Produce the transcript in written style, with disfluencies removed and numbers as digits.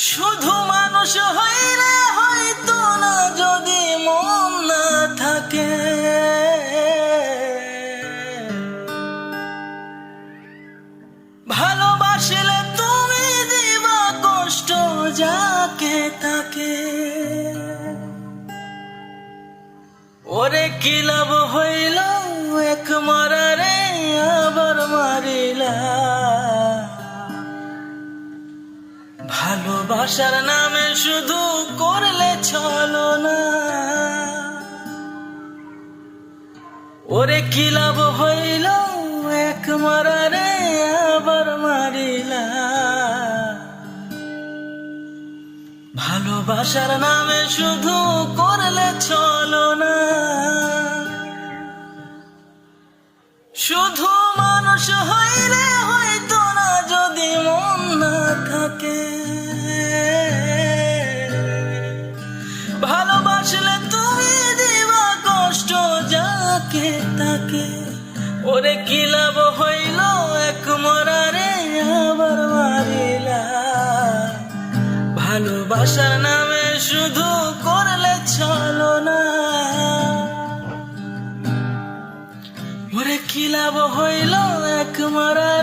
শুধু মানুষ হইলে হয়তো না, যদি মন না থাকে। ভালোবাসলে তুমি দিবা কষ্ট যাকে তাকে। ওরে কি লাভ হইল এক মারারে আবার মারিলা। ভালোবাসার নামে শুধু করলে ছলনা। ওরে কি লাভ হইল এক মারারে আবার মারিলা। ভালোবাসার নামে শুধু করলে ছলনা। শুধু মানুষ হইলে হয়তো না, যদি মন না থাকে। ভালোবাসলে তুমি দিবা কষ্ট যাকে তাকে। ওরে কি লাভ হইল এক মরারে আবার মারিলা। ভালোবাসার নামে শুধু করলে ছলনা। ওরে কি লাভ হইল এক মরারে